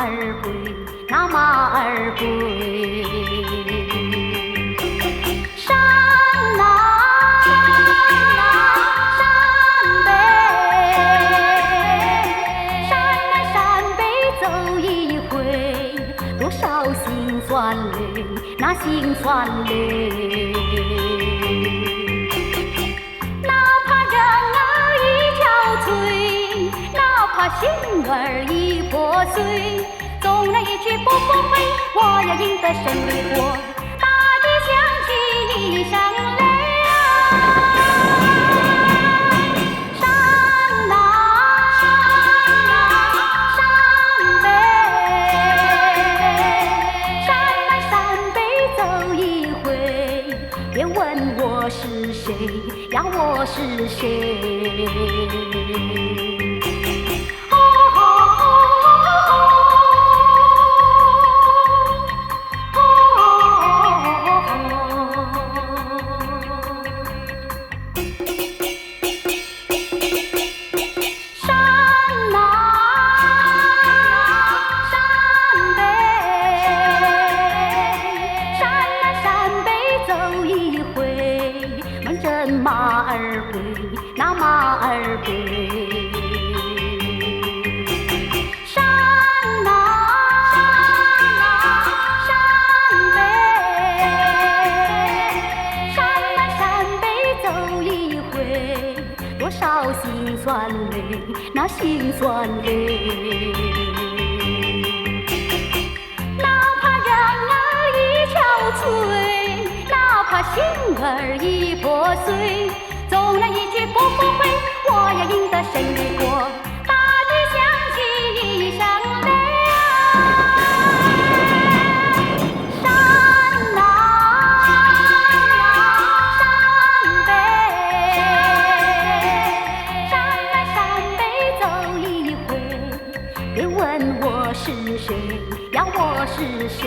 儿归，那马儿归。山南山北，山南山北走一回，多少辛酸泪，那辛酸泪。哪怕人儿已憔悴，哪怕心儿已破碎，纵然一去不复回，我要赢得胜利过。大地响起一声雷啊！山南山北，山南山北走一回，别问我是谁呀，我是谁？马儿归，那马儿归。山南山北，山南山北走一回，多少辛酸泪，那辛酸泪。哪怕人儿已憔悴，哪怕心儿已破碎，纵然一去不复回，我要赢得胜利过。大地响起一声雷啊！山南山北，山南山北走一回，别问我是谁呀，我是谁？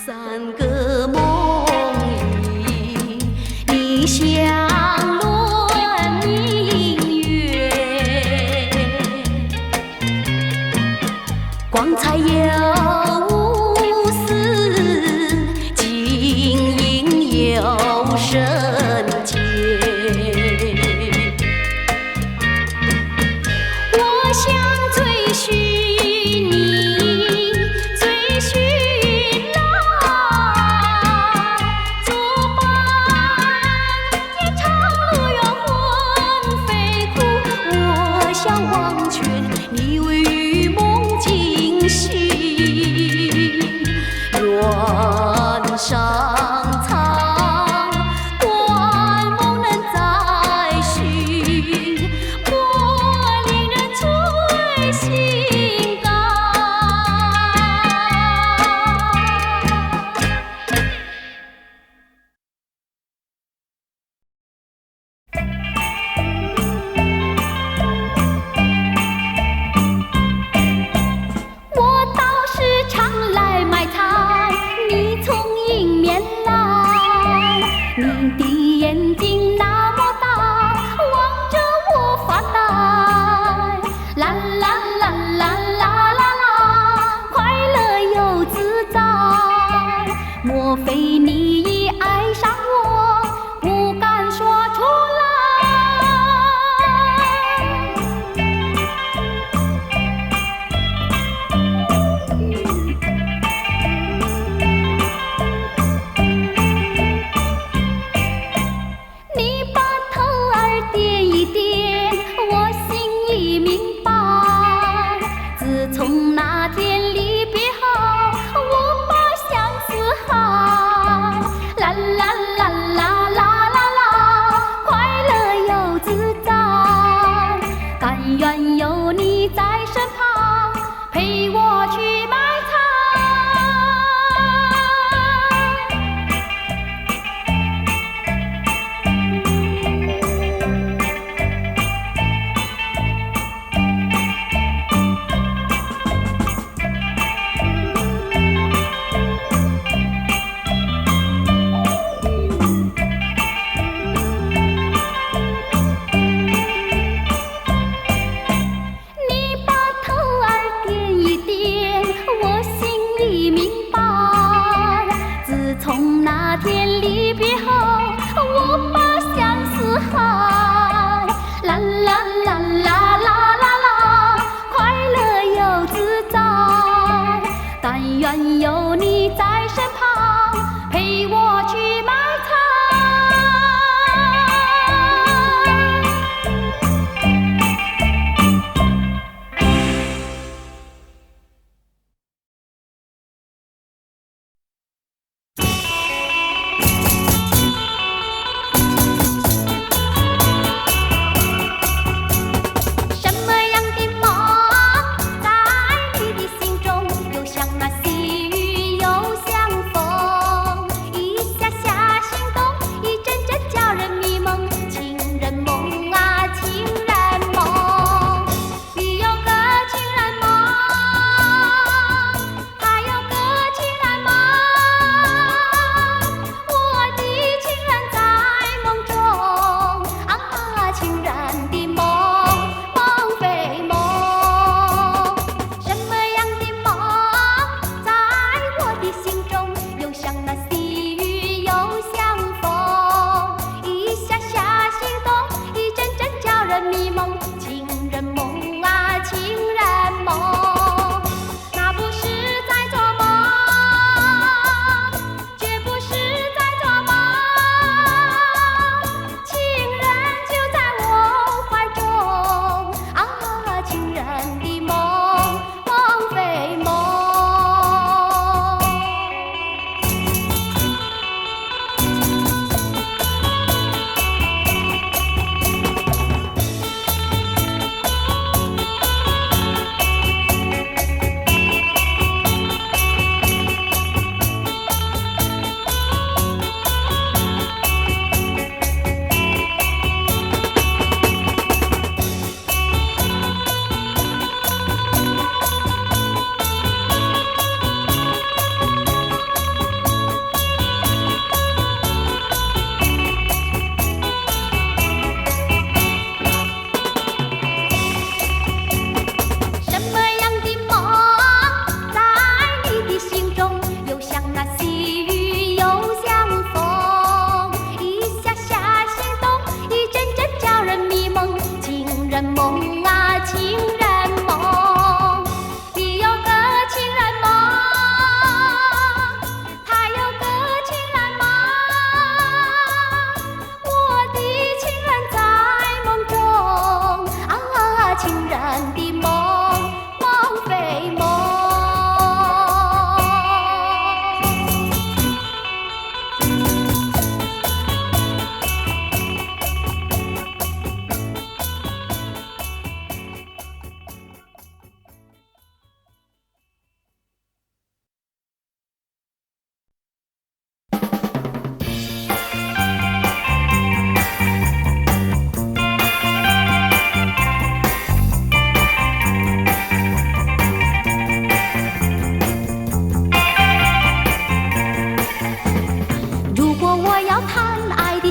三个梦里，你相论明月，光彩有丝，晶莹有神节。我想追寻你，追寻来，作伴天长路远魂飞苦。我想忘却你为与梦惊醒，愿上苍断梦能再续，莫令人催心肝。我倒是常来买菜，你从迎面来，你的眼睛那么大，望着我发呆。啦啦啦啦啦啦啦，快乐又自在。莫非你已爱上我，不敢说出来？你把头儿点一点，我心里明白。自从那天离别后，我把相思海。啦啦啦啦啦啦啦，快乐又自在。但愿有你在身旁，陪我去买菜。你把头儿点一点，我心里明白。自从那天离别后，我把相思海。啦啦啦啦啦啦啦，快乐又自在。但愿有你在身旁，陪我去买菜。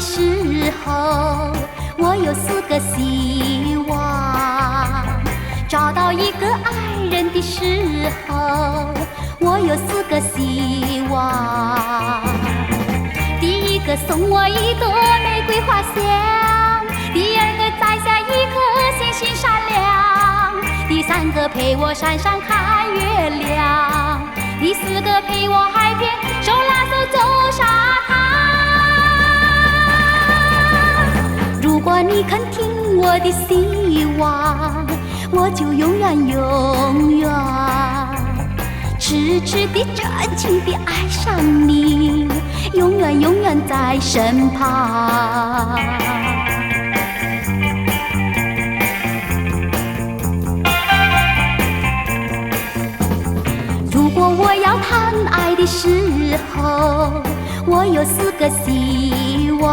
时候，我有4个希望；找到一个爱人的时候，我有4个希望。第1个送我一朵玫瑰花香，第2个摘下一颗星星闪亮，第3个陪我山上看月亮，第4个陪我海边手拉手走沙滩。如果你肯听我的希望，我就永远永远痴痴地真情地爱上你，永远永远在身旁。如果我要谈爱的时候，我有4个希望；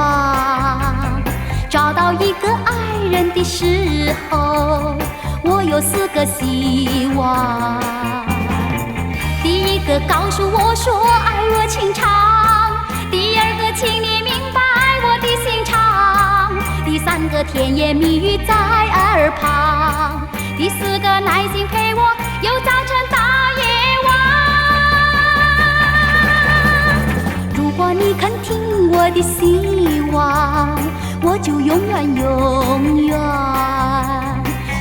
找到一个爱人的时候，我有4个希望。第1个告诉我说爱我情长，第2个请你明白我的心肠，第3个甜言蜜语在耳旁，第4个耐心陪我游早晨大夜晚。如果你肯听我的希望，我就永远永远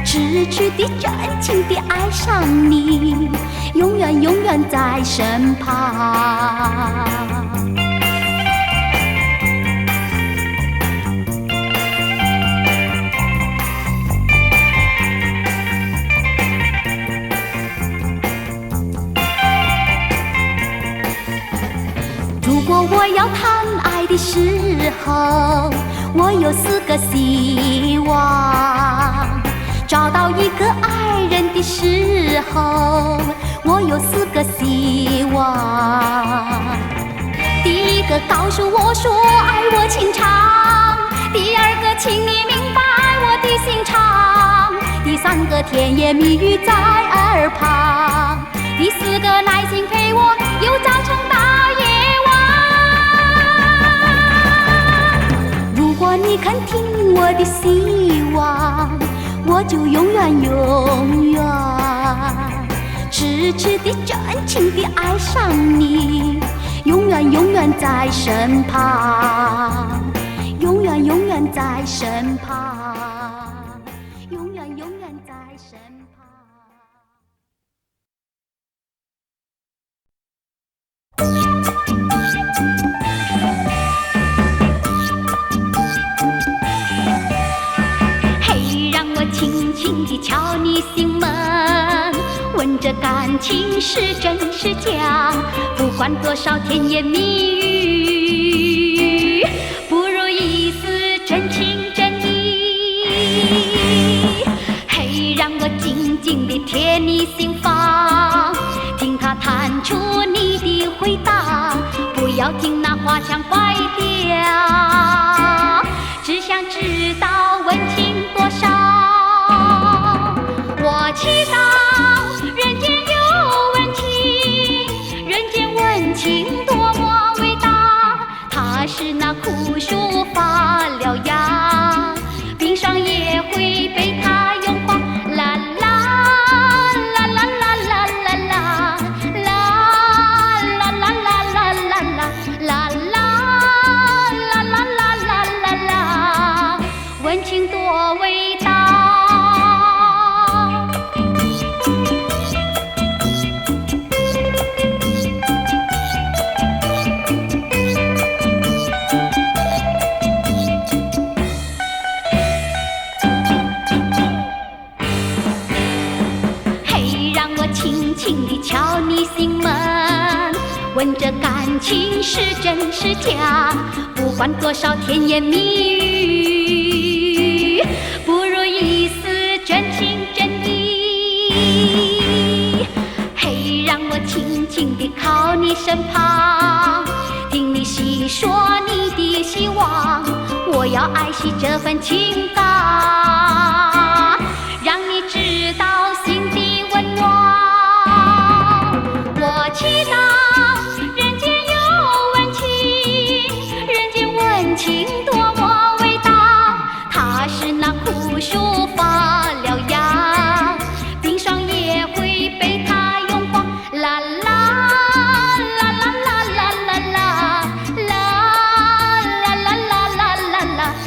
痴痴地真情地爱上你，永远永远在身旁。如果我要谈爱的时候，我有4个希望；找到一个爱人的时候，我有4个希望。第1个告诉我说爱我情长，第2个请你明白我的心肠，第3个甜言蜜语在耳旁，第4个耐心陪我游早晨大夜晚。如果你肯听我的希望，我就永远永远痴痴地真情地爱上你，永远永远在身旁，永远永远在身旁，永远永远在身旁。嘿，让我轻轻地敲你心门，问这感情是真是假，不管多少甜言蜜语，不如一丝真情真意。嘿，让我静静地贴你心房，听他弹出你的回答，不要听那花腔怪调，只想知道温情多少。我祈祷人间有温情，人间温情多么伟大，它是那枯树发了芽，冰霜也会被它融化。啦啦啦啦啦啦啦啦啦啦啦啦啦啦啦啦啦啦，温情多伟大。轻轻地敲你心门，问这感情是真是假，不管多少甜言蜜语，不如一丝真情真意。嘿，让我轻轻地靠你身旁，听你细说你的希望，我要爱惜这份情感，让你知道心底温暖。我祈祷人间有温情，人间温情多么伟大，它是那枯树发了芽，冰霜也会被它融化。啦啦啦啦啦啦啦啦啦啦啦啦啦啦啦啦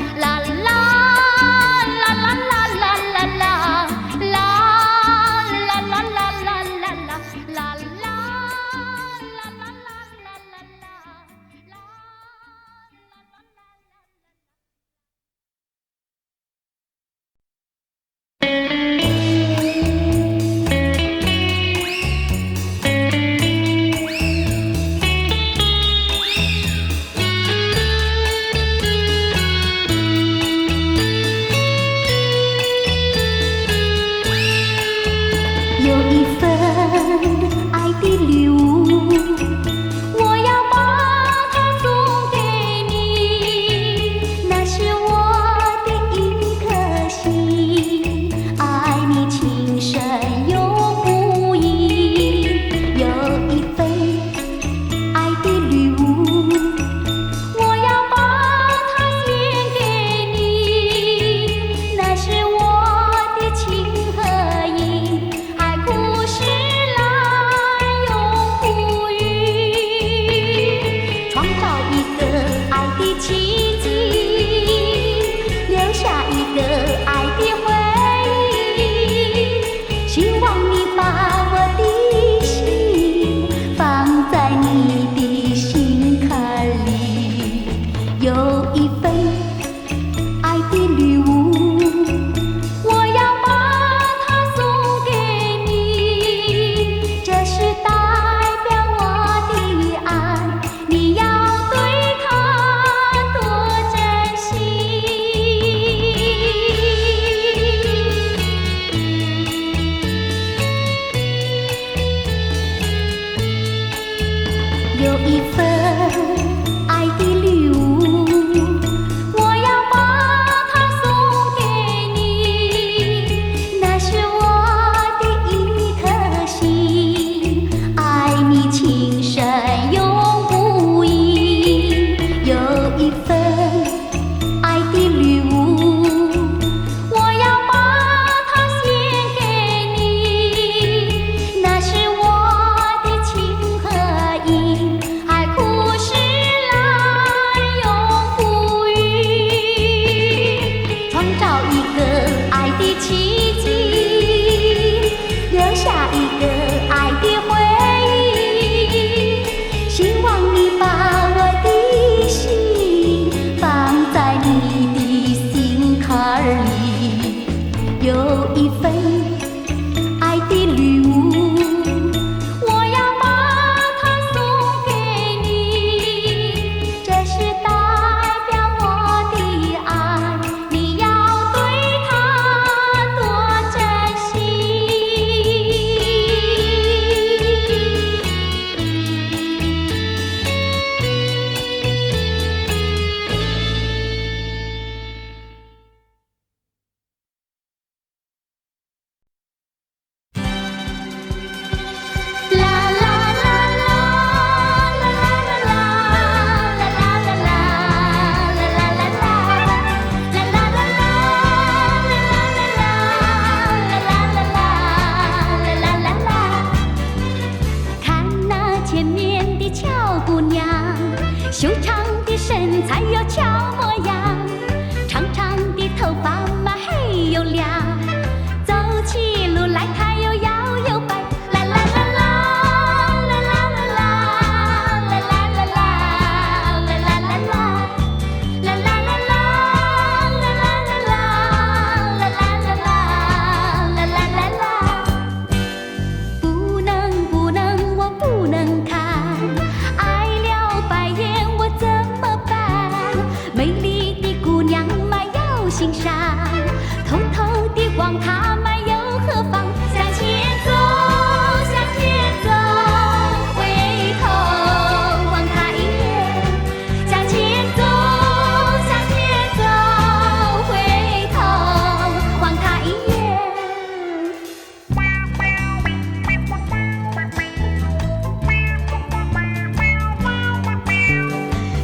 美丽。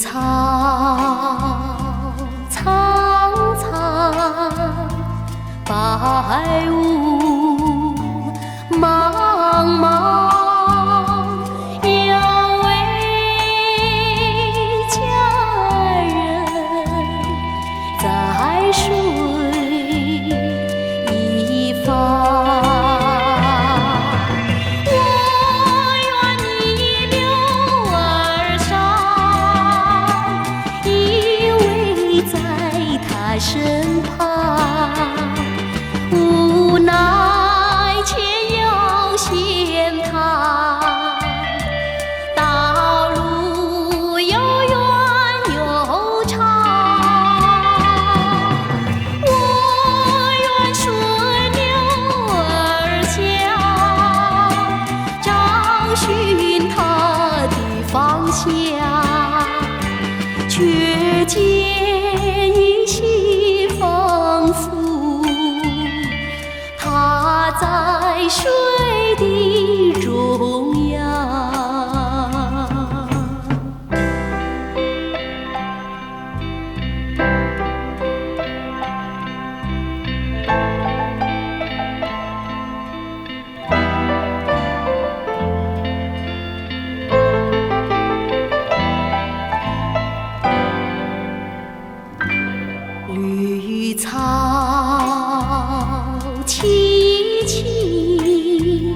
草苍苍，白雾茫茫。要为佳人在水一方。身旁，无奈却要嫌他道路又远又长。我愿顺流而下，找寻他的方向，却见它在水的中央。绿草萋萋，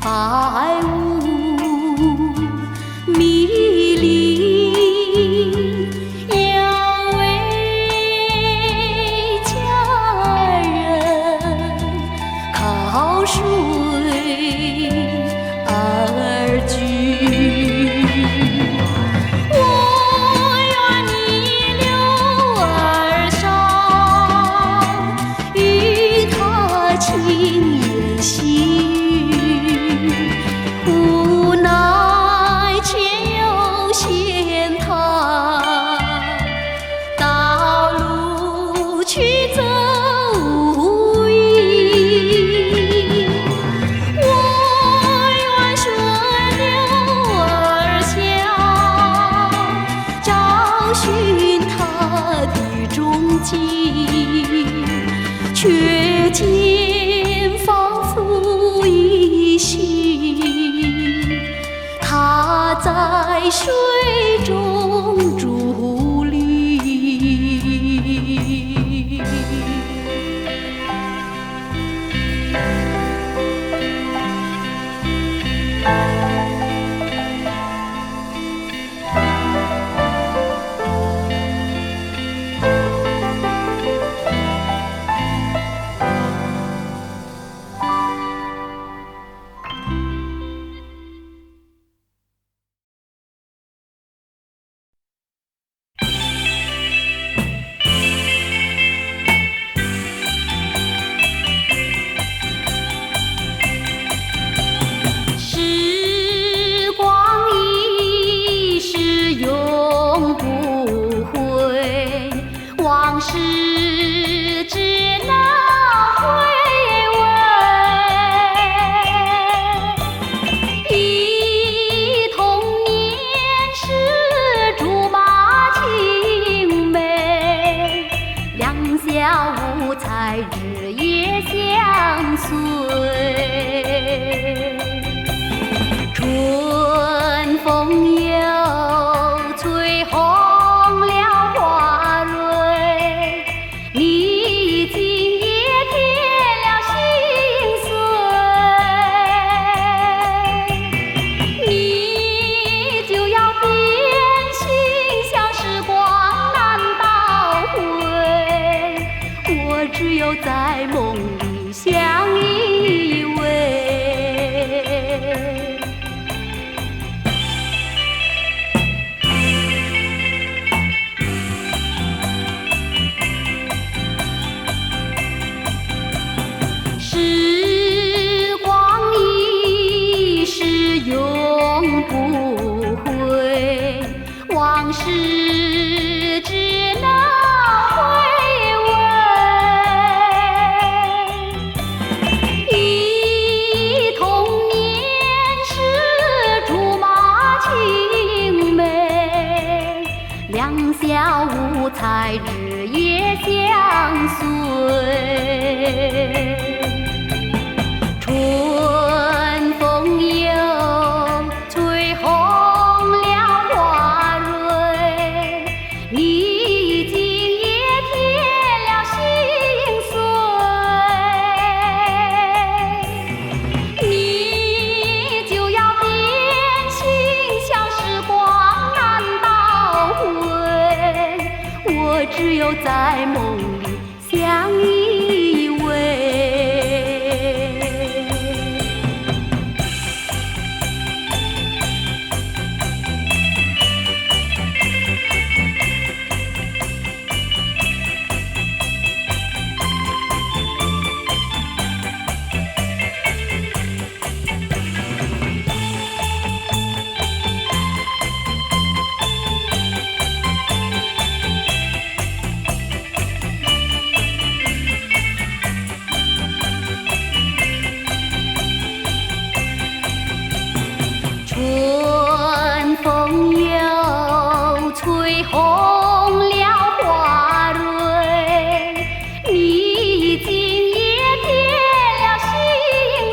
白雾迷离，要为佳人靠水而居。无奈却又嫌他道路曲折无依。我愿顺流而下，找寻他的踪迹，却见仿佛依稀，他在水中伫立。往事只能回味，忆童年时竹马青梅，两小无猜日夜相随。春风又吹红只有在梦里相依偎。时光一逝永不回，往事只能春风又吹红了花蕊，你已经也添了心碎，你就要变心，像时光难倒回，我只有在梦里相依偎。春风又吹红了花蕊，你已经也添了心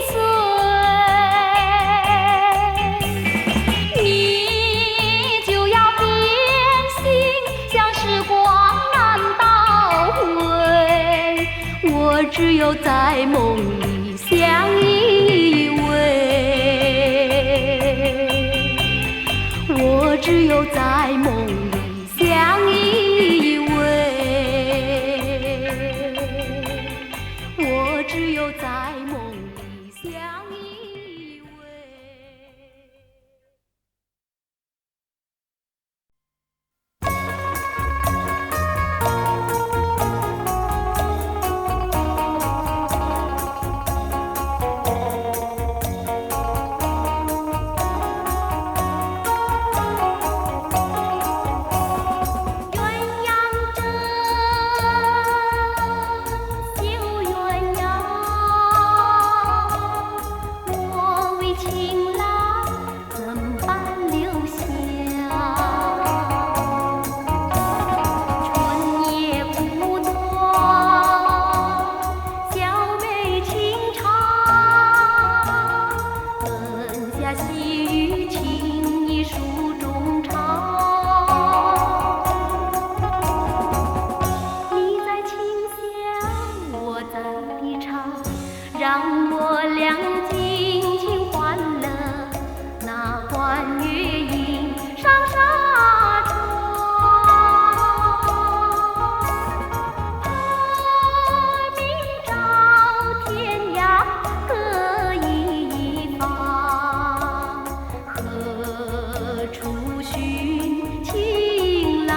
碎，你就要变心，像时光难倒回，我只有在梦里相依偎。我只有在梦里相依偎，我只有在梦里相依偎。让我俩尽情欢乐，那欢月映上沙洲。明朝天涯各一方，何处寻情郎？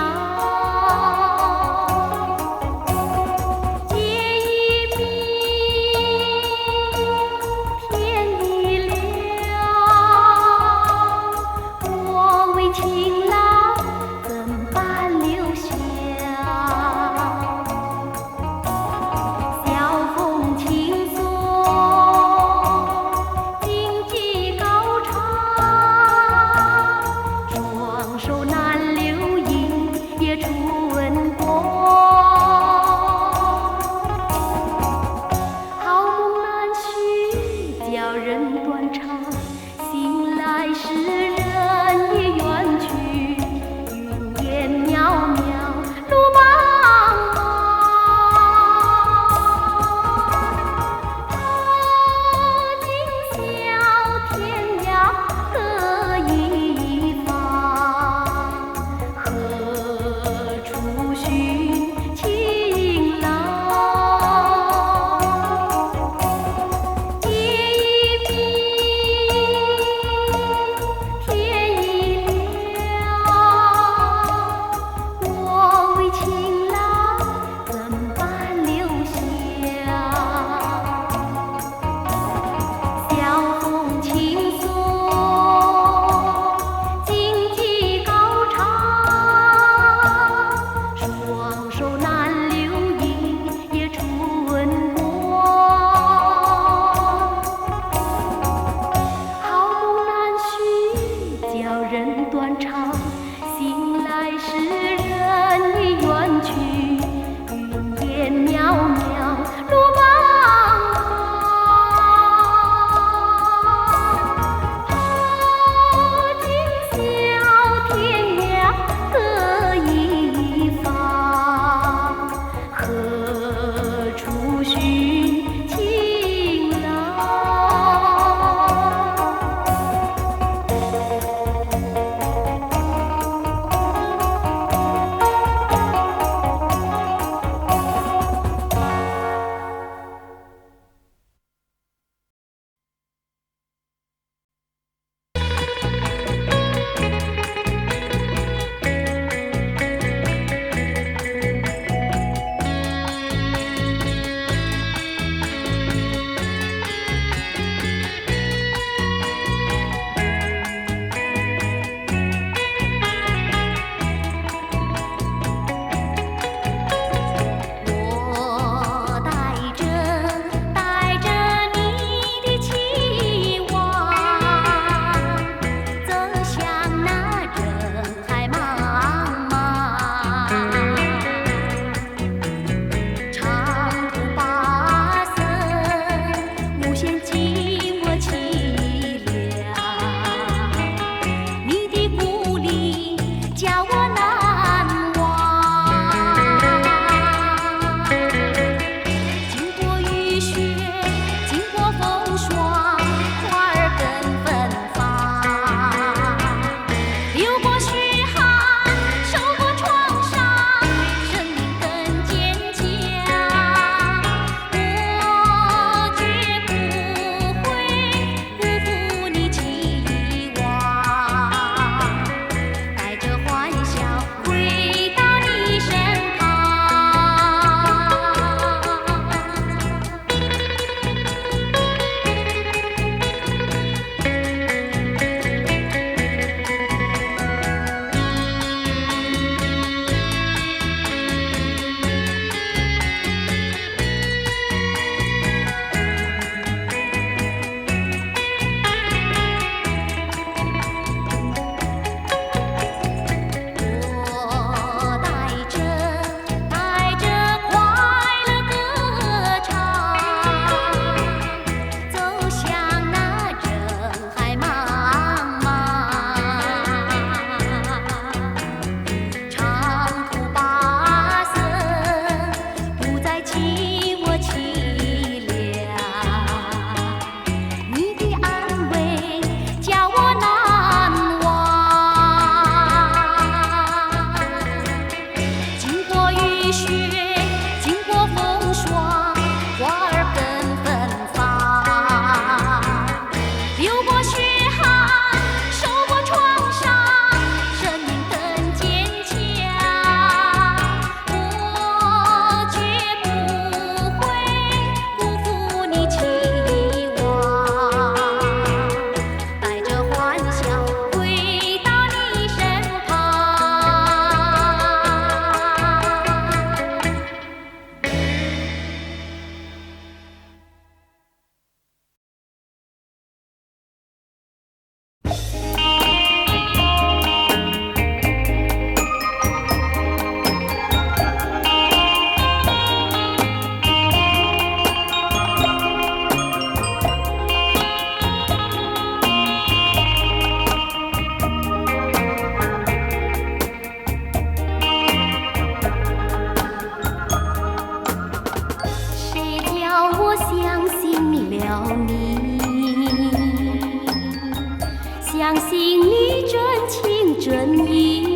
相信你真情真意，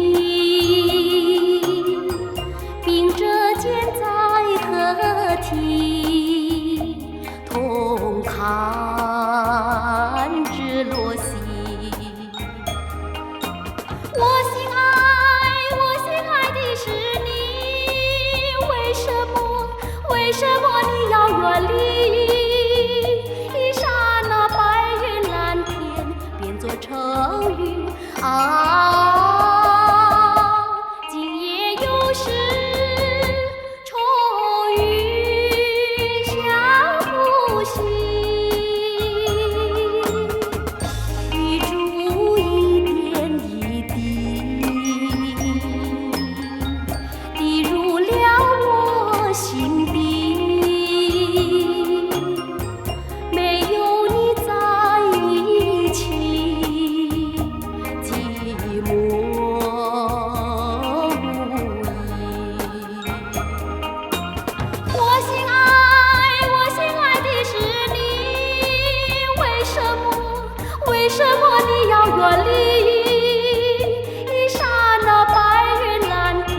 秉着剑在河堤，同看日落西。我心爱的是你，为什么你要远离？一刹那白云蓝天变作愁云啊，今夜又是愁云相呼吸，雨珠一点一滴滴入了我心底，没有你在一起，寂寞无依。我心爱的是你，为什么你要远离？一刹那白云蓝天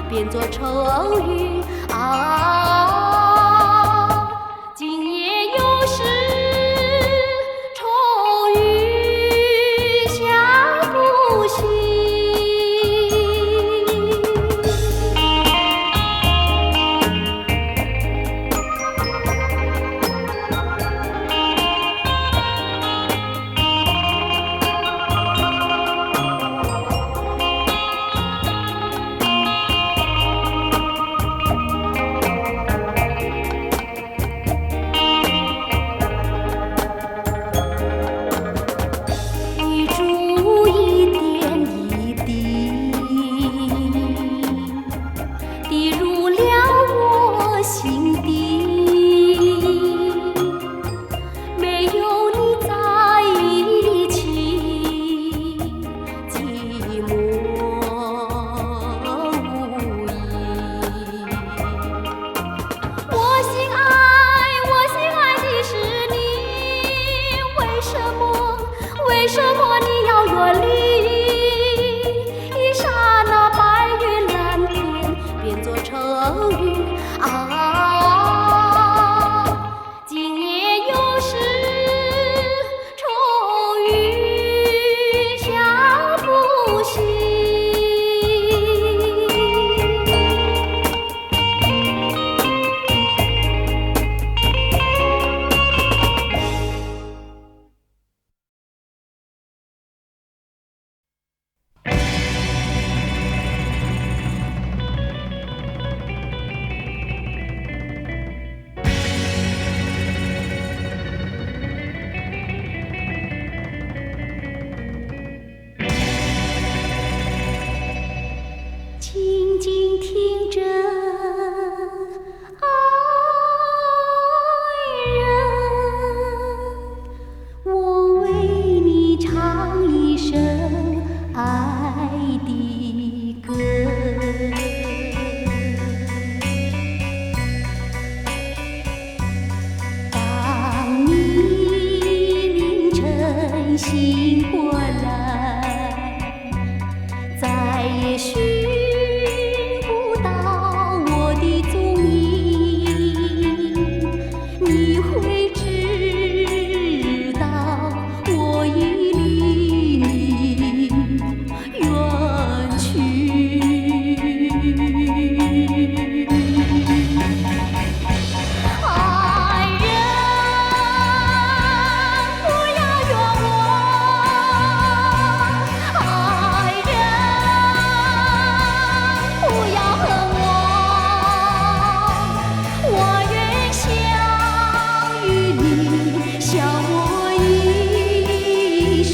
变作愁云啊，今夜又是愁云相呼吸。雨珠一点一滴滴入了我心底，没有你在一起，寂寞无依。我心爱的是你，为什么你要远离？一刹那白云蓝天变作愁云啊，今夜又是愁云相呼吸。静静听着，爱人，我为你唱一首爱的歌。当你凌晨醒过来，再也寻不到我的踪影，你会知道我已离你远去。爱人，不要怨我。爱人，不要恨我。我愿相与你，笑我一生，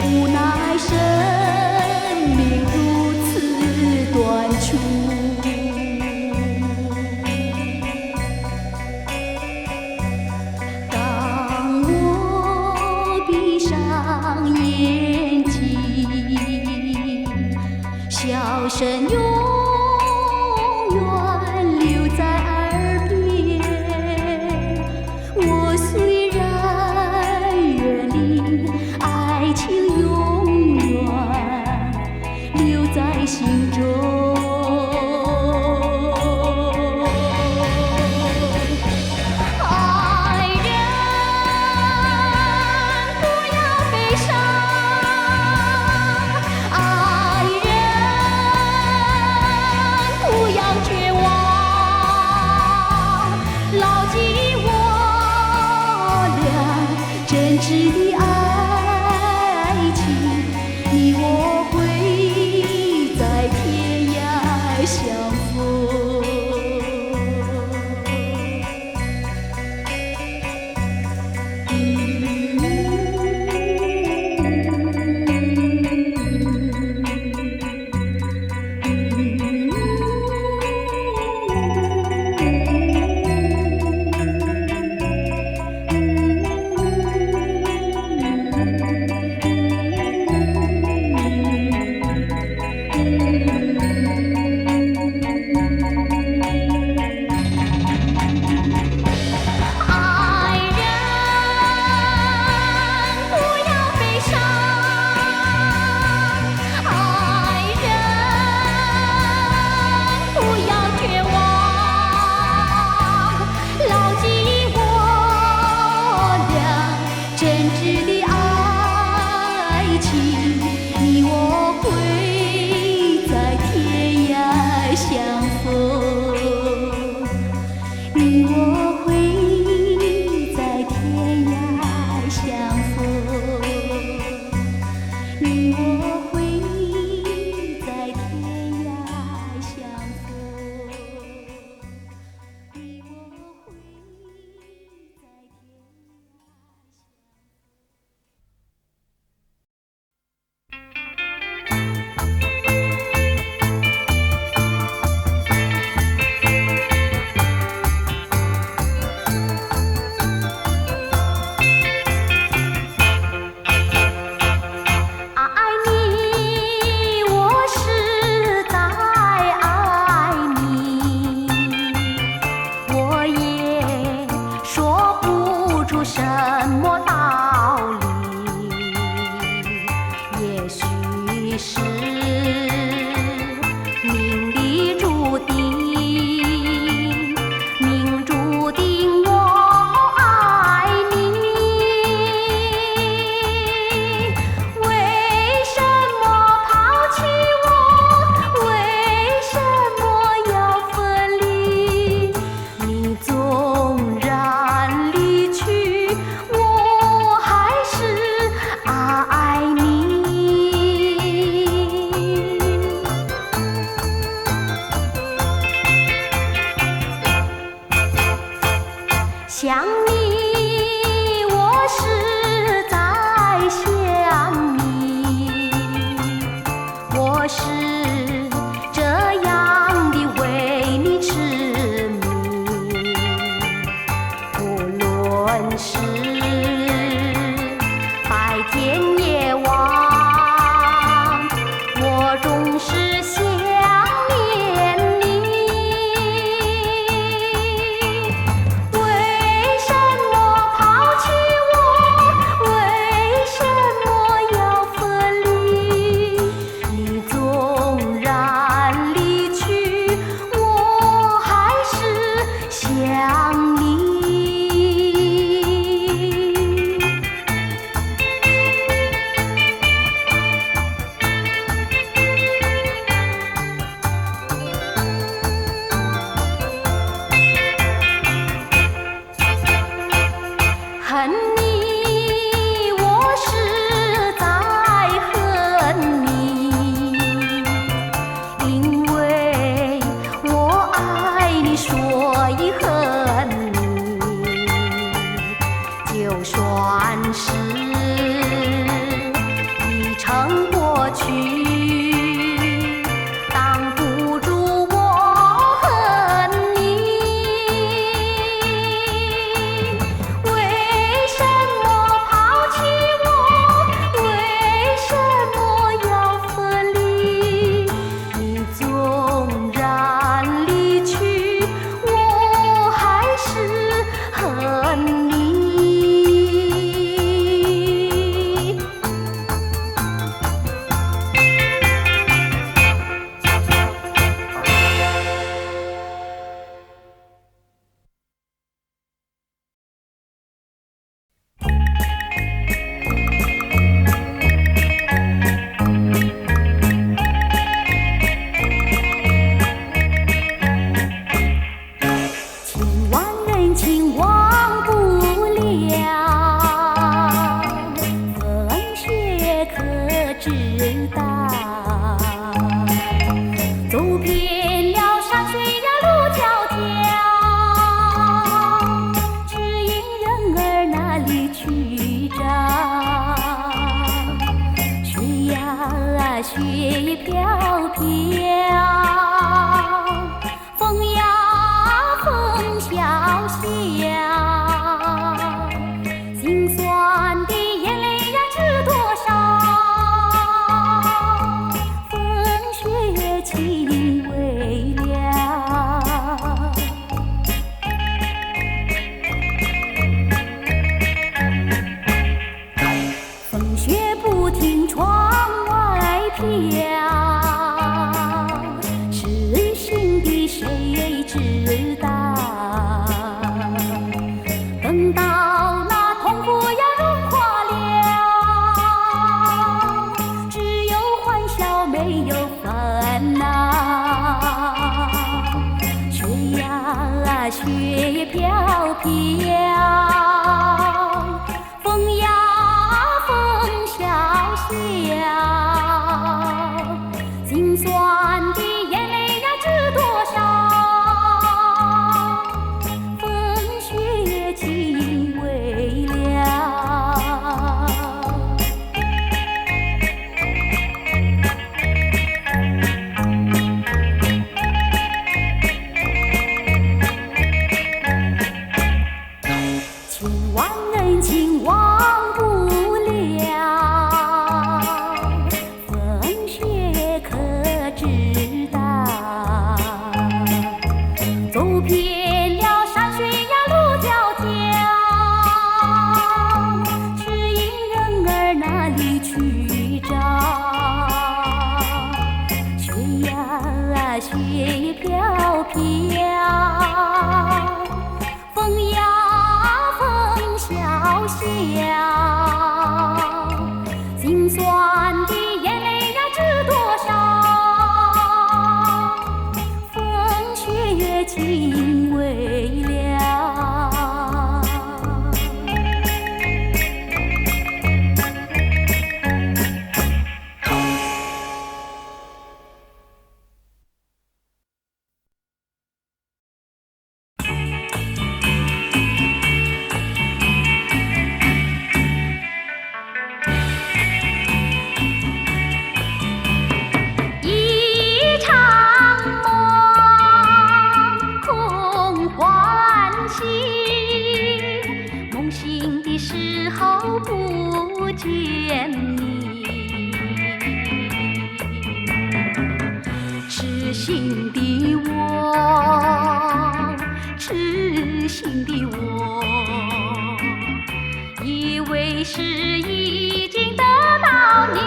无奈生命如此短促。当我闭上眼睛，笑声永远留在耳边。我虽然远离，爱情你我会在天涯相逢，你我会在天涯想你，我是在想你，我是这样的为你痴迷，不论是白天夜晚，我总是想念你。恨你，我是在恨你，因为我爱你，所以恨你。就算是已成过去，挡不住我恨你。情忘不了，风雪可知道。走遍了山水呀路迢迢，只因人儿哪里去找？雪呀雪飘飘。心酸的眼泪呀，知多少？风雪轻微了，风雪不停窗外飘，痴心的谁知道？等到那痛苦呀融化了，只有欢笑没有烦恼。雪呀雪飘飘，风呀风萧萧。叶飘飘，风呀风萧萧，心酸的眼泪呀知多少，风雪尽未了。不见你，痴心的我，痴心的我，以为是已经得到你，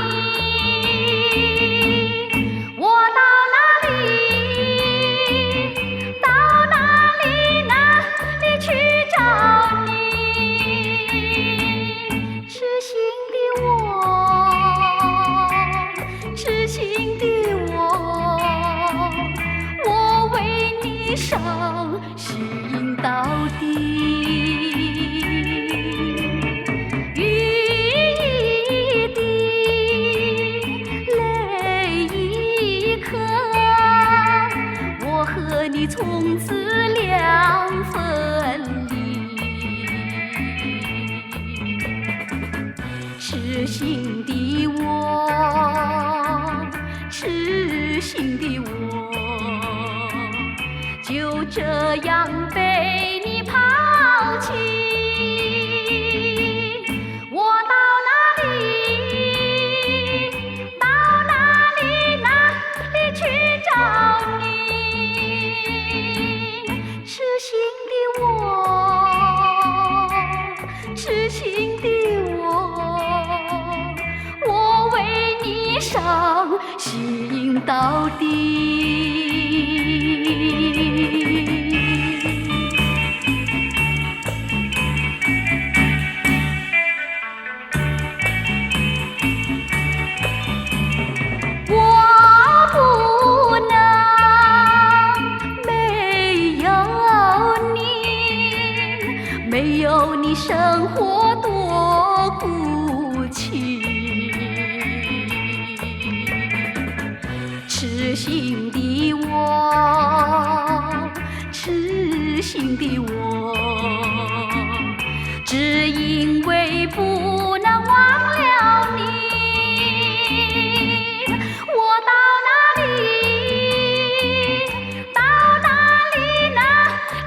我到哪里，到哪里，哪里去找你？痴心的我，痴心的我，我为你伤心到底。雨一滴，泪一颗，我和你从此两分离。痴心的我，痴心的我，就这样被你抛弃。我到哪里，到哪里，哪里去找你？痴心的我，痴心的我，我为你伤心到底。我不能没有你，没有你生活多孤寂。痴心的我，痴心的我，只因为不能忘了你。我到哪里，到哪里，哪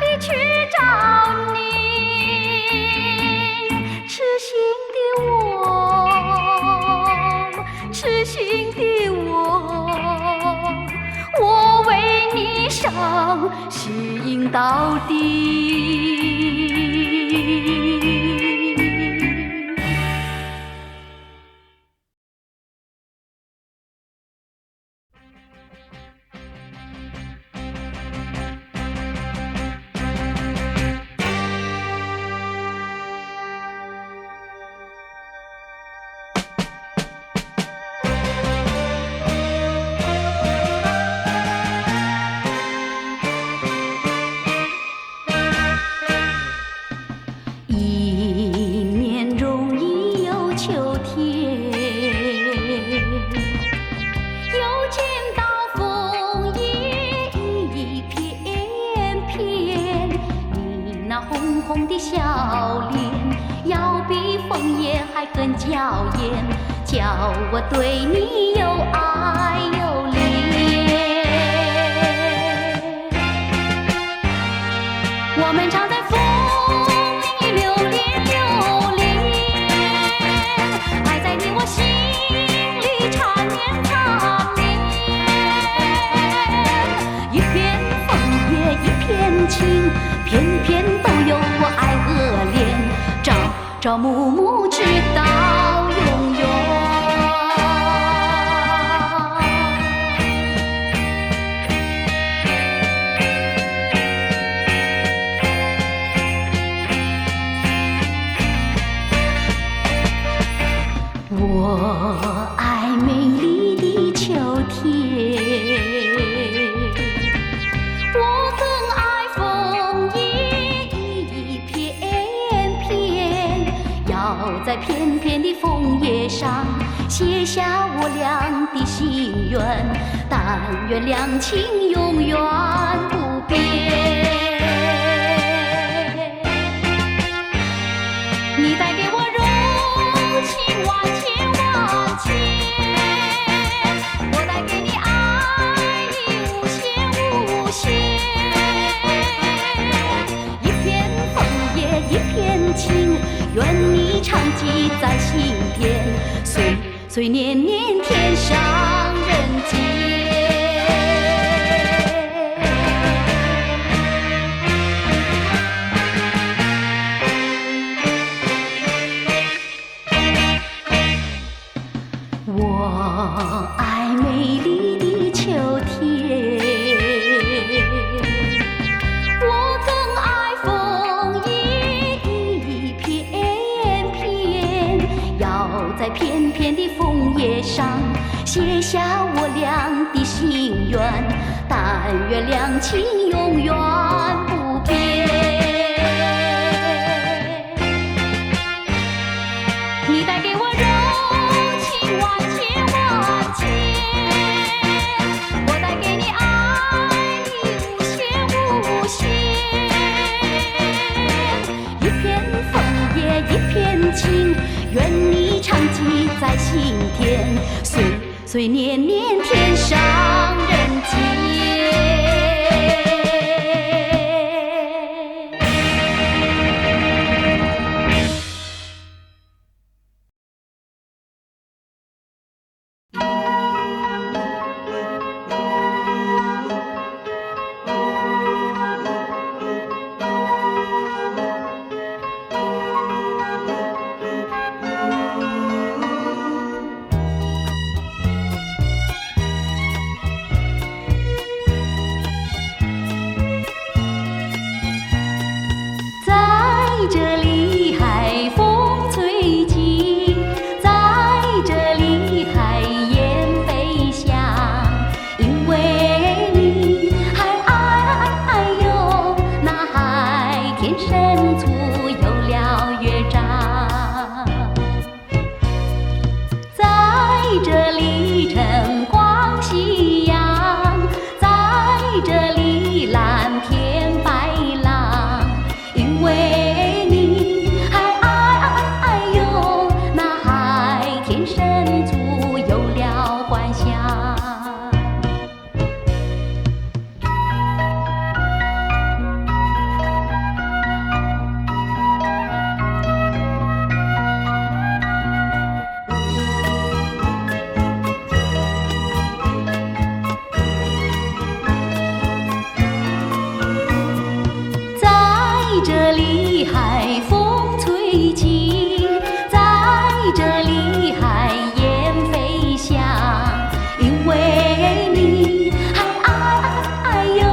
里去找你？痴心的我，痴心的我，我为你伤心到底。红的笑脸，要比枫叶还更娇艳，叫我对你又爱又恋。我们常在风里留恋留恋，爱在你我心里缠绵缠绵，一片枫叶一片情，偏偏都有我爱和怜，朝朝暮暮直到永远。片的枫叶上写下我俩的心愿，但愿两情永远不变。你带给我柔情万千万千，我带给你爱意无限无限。一片枫叶一片情，愿你常记在心田，岁岁年年天上人间。我爱美丽的秋天，我更爱枫叶一片片，要在片片的枫叶上写下我俩的心愿，但愿两情永远不变。你带给我柔情万千万千，我带给你爱意无限无限。一片枫叶一片情，愿你常记在心田，岁岁年年天上人间。这里海风吹起，在这里海燕飞翔，因为你哎呦，那海天深处有了乐章，在这里晨光夕阳，在这里蓝天白浪，因为这里海风吹起，在这里海燕飞翔，因为你哎呦，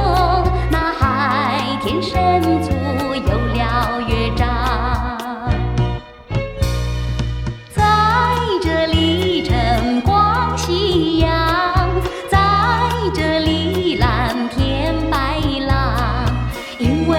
那海天深处有了乐章，在这里晨光夕阳，在这里蓝天白浪，因为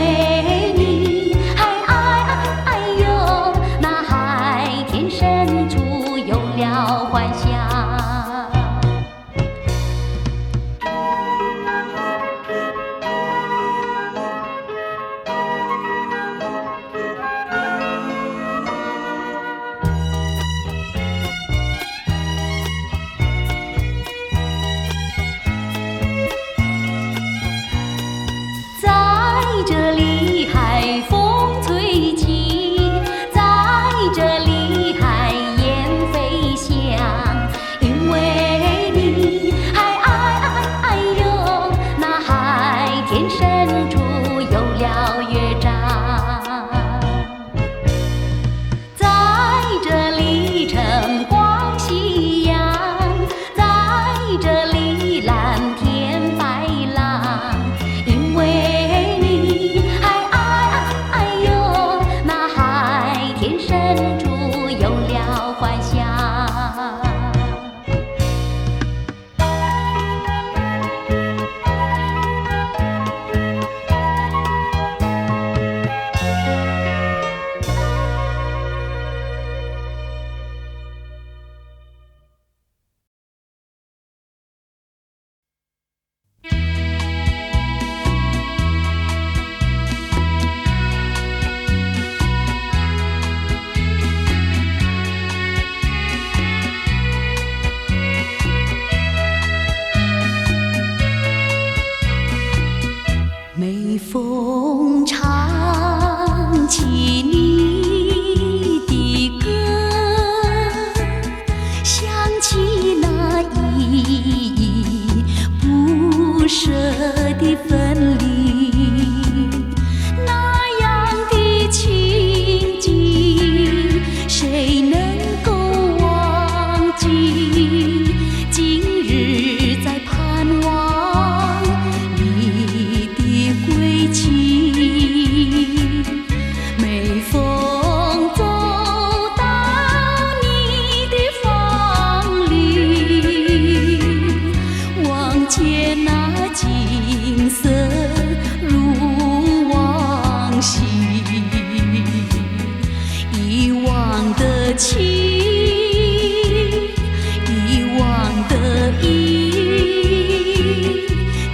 的意，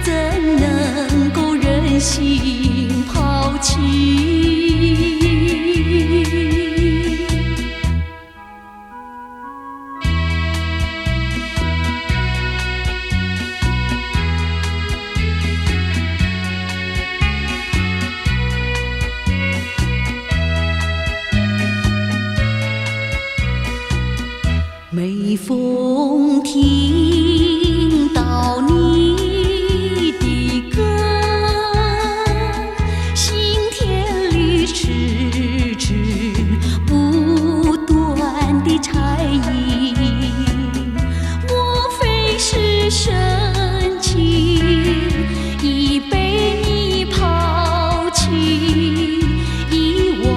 怎能够忍心抛弃？每逢听到你的歌，心田里迟迟不断的柴音，莫非是深情已被你抛弃？遗忘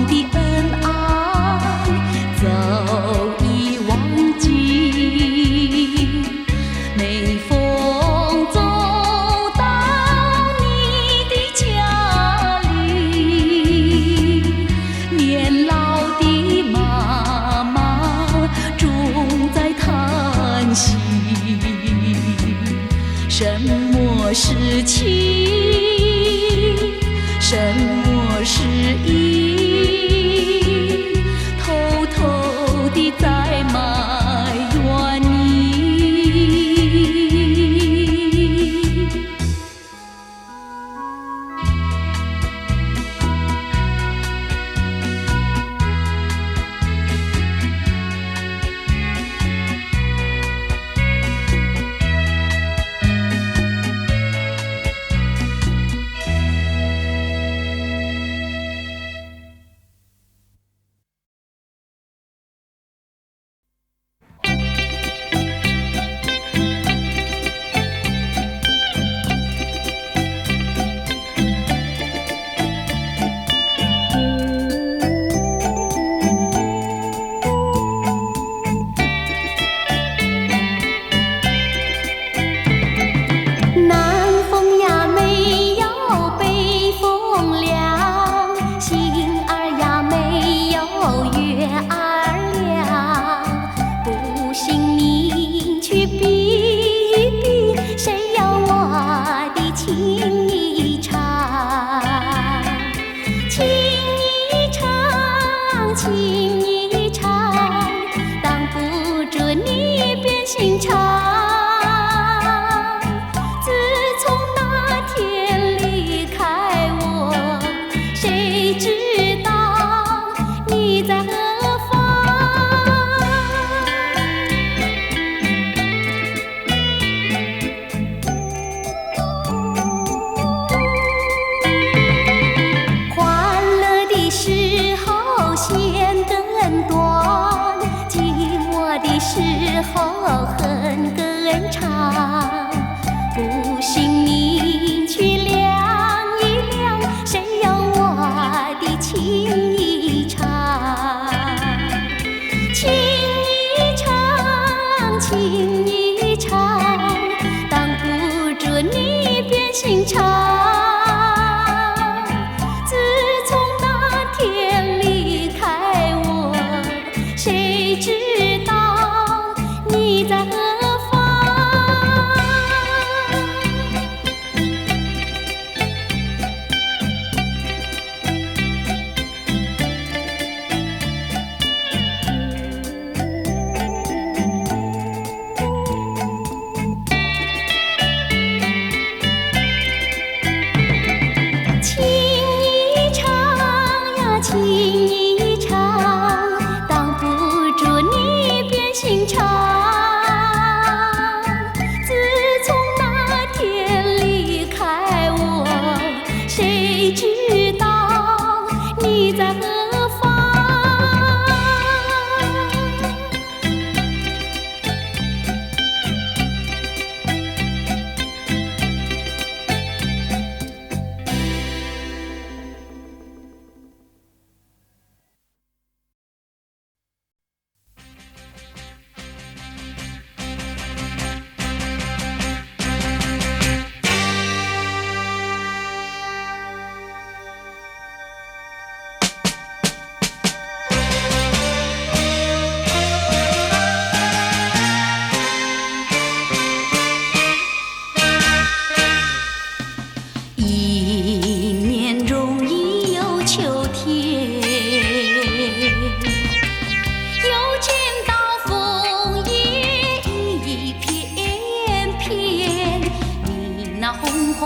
的恩爱早已忘记。每逢走到你的家里，年老的妈妈总在叹息。什么是情？什么是义？偷偷地在埋怨你。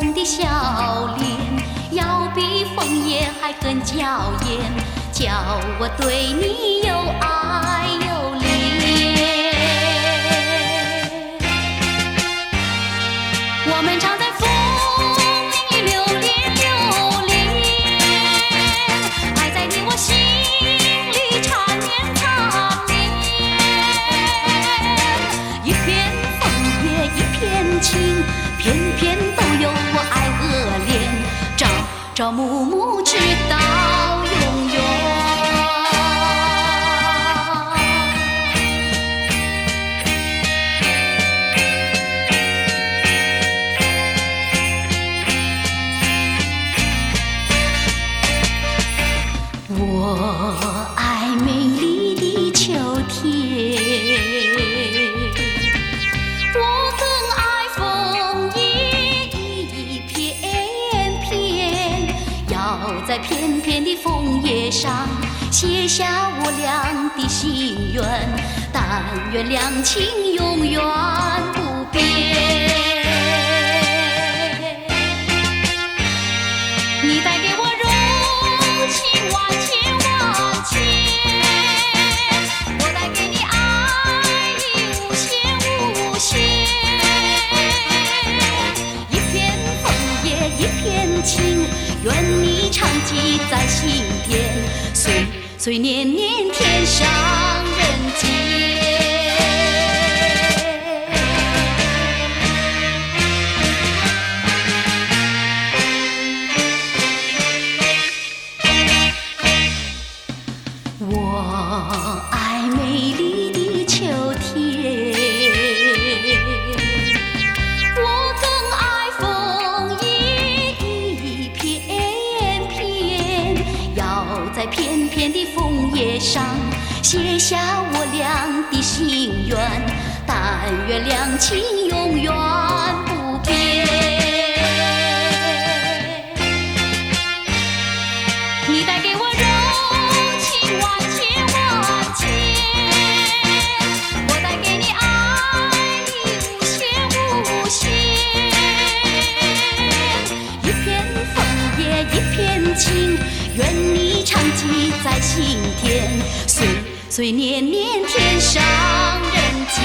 红的笑脸，要比枫叶还更娇艳，叫我对你又爱又怜。我们常在风里留恋留恋，爱在你我心里缠绵缠绵。一片枫叶一片情，偏偏都有我爱和怜，朝暮暮直到永远。我爱美丽的秋天，我更爱枫叶一片片，要在片片的枫叶上写下我俩的心愿，但愿两情永远不变。你带给我柔情万千万千，我带给你爱意无限无限。一片枫叶一片情，愿你常记在心田，岁年年天上人间。我爱美丽的秋天，我更爱枫叶一片片，要在片片的枫叶上写下我俩的心愿，但愿两情永远不变。你带给我柔情万千万千，我带给你爱意无限无限。一片枫叶一片情，愿你常记在心田，岁年年天上人间。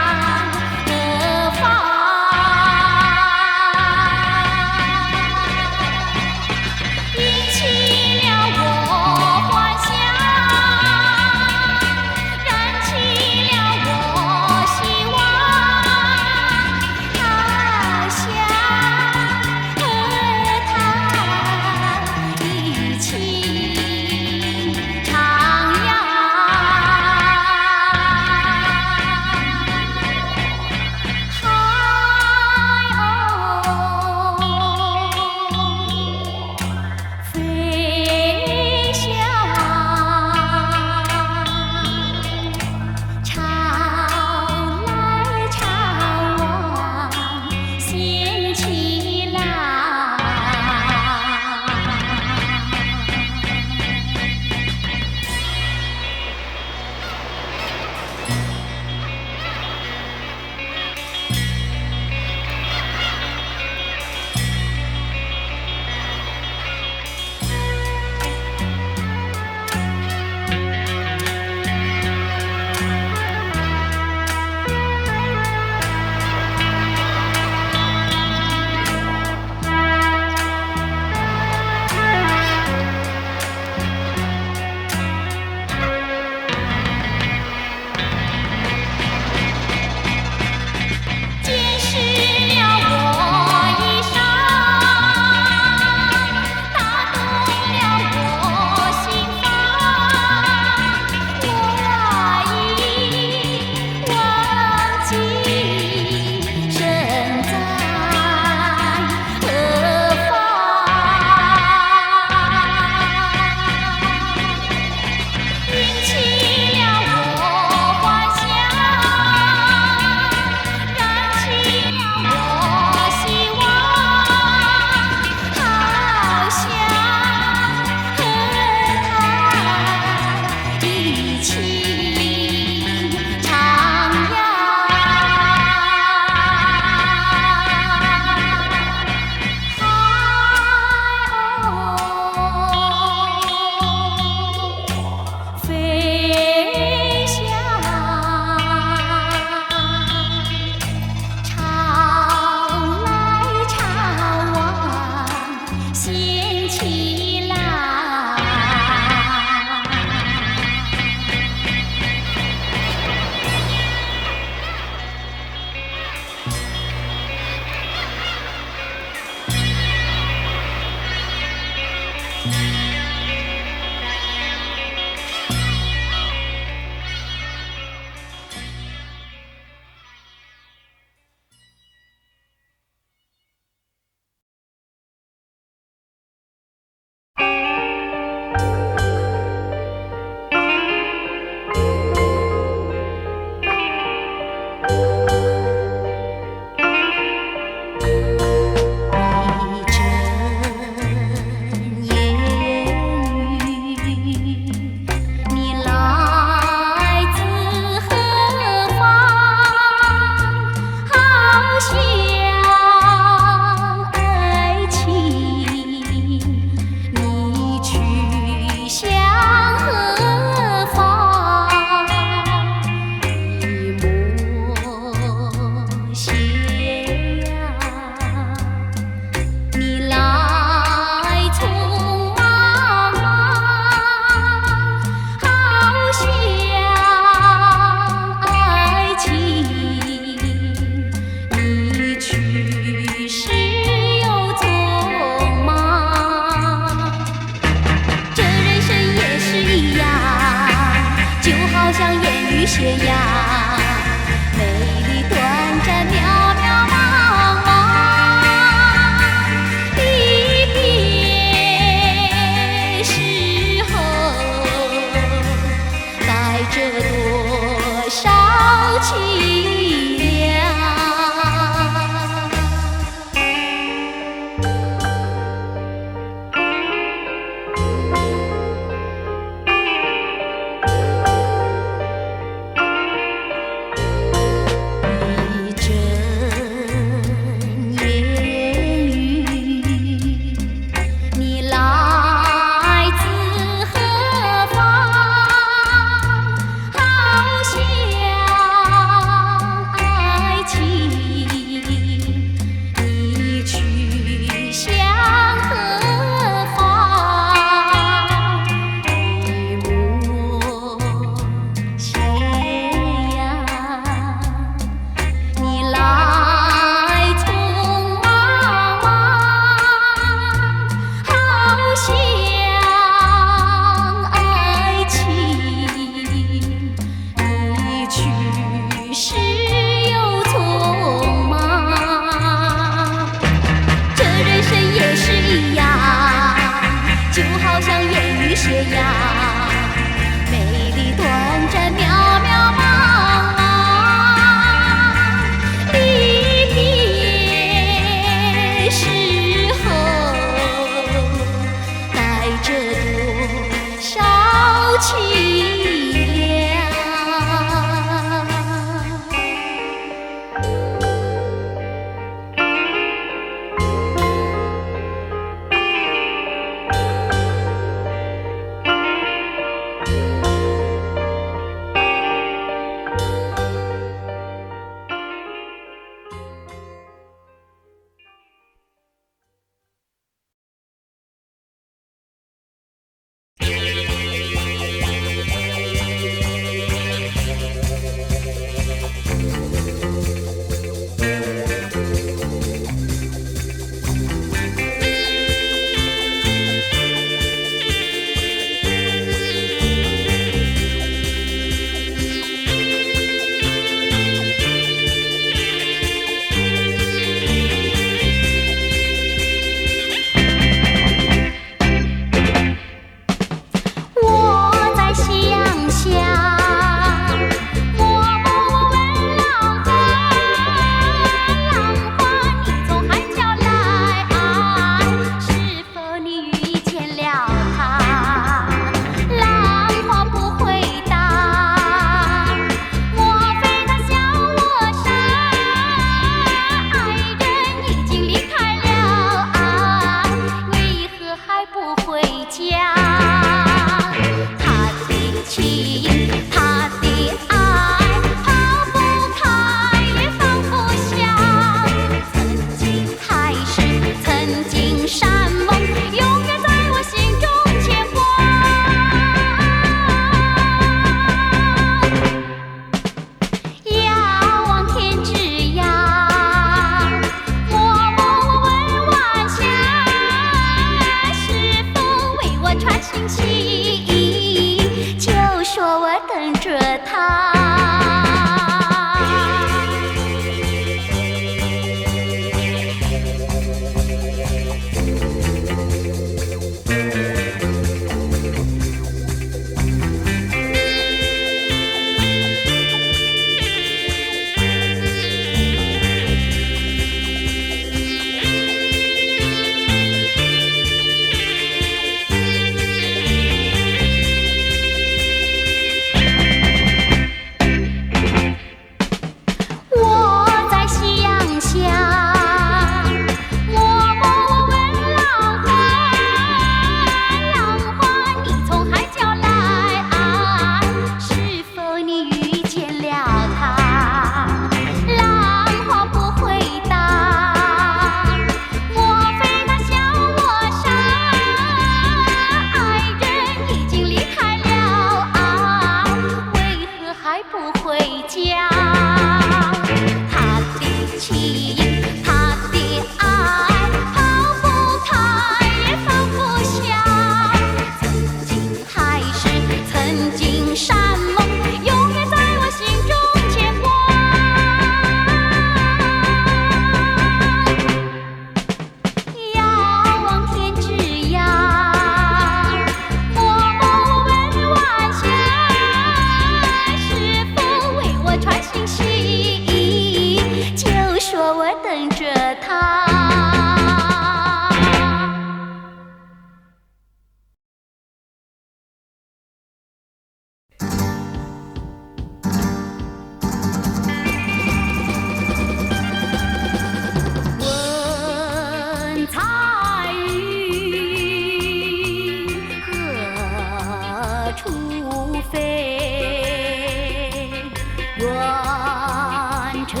乘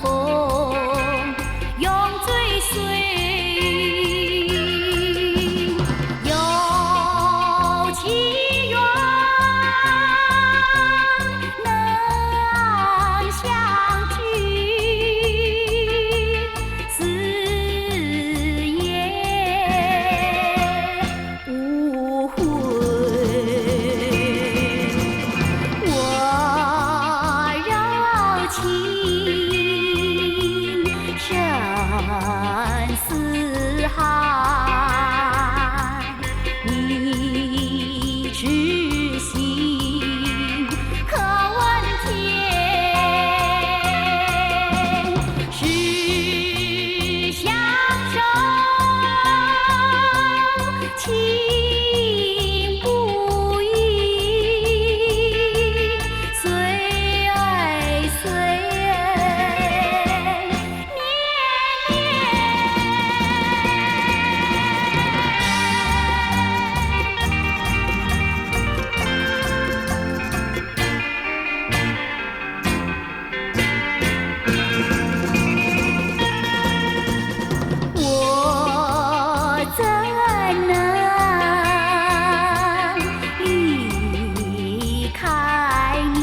风，永追随。有情缘能相聚，此夜无悔。我柔情深似海，你痴心可问天？是相守，情不渝，岁岁年年。我怎能离开你？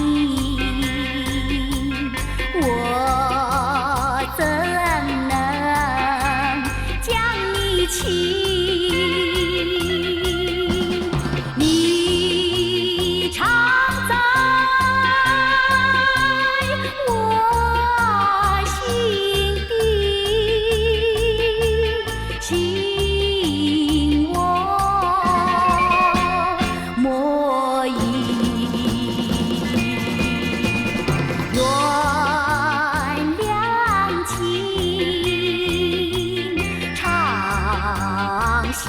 我怎能将你弃？你常在我心底，心我莫疑。原谅情，长相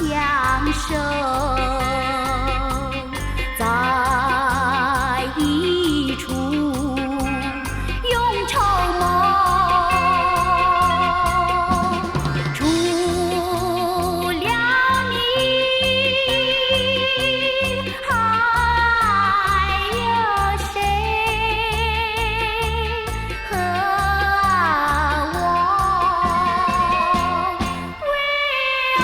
守，在一处永筹谋。除了你，还有谁和我为爱？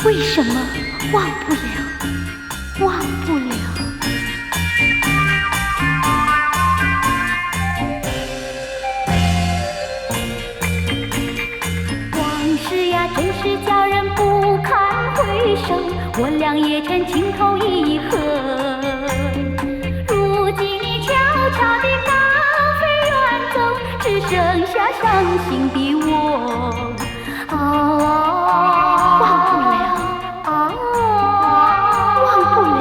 为什么忘不了，忘不了？往事呀，真是叫人不堪回首，我俩也曾情投意合。如今你悄悄地高飞远走，只剩下伤心的我。忘不了，忘不了。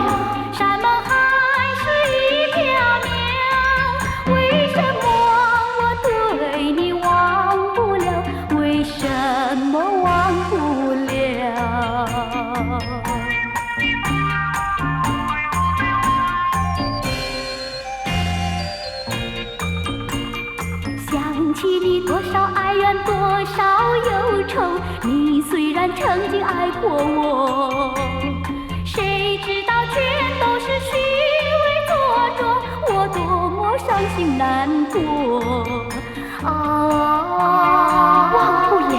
山盟海誓已飘渺，为什么我对你忘不了？为什么忘不了？想起你多少哀怨，多少忧愁，你虽然曾经爱过我，谁知道全都是虚伪做作，我多么伤心难过。忘不了，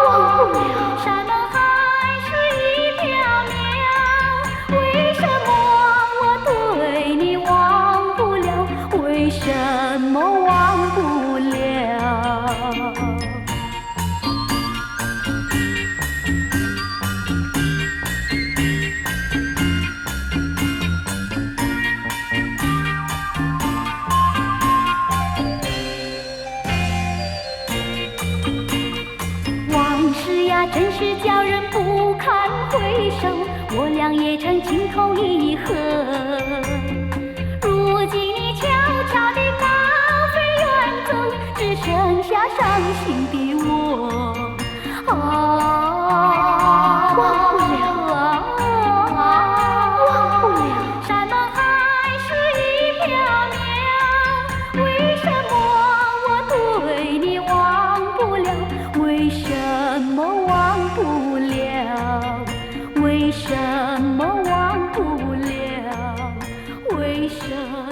忘不了。山盟海誓已飘渺，为什么我对你忘不了？为什么忘不了？真是叫人不堪回首，我俩也曾情投意合。如今你悄悄地高飞远走，只剩下伤心的我。忘不了，忘不了。山盟海一生。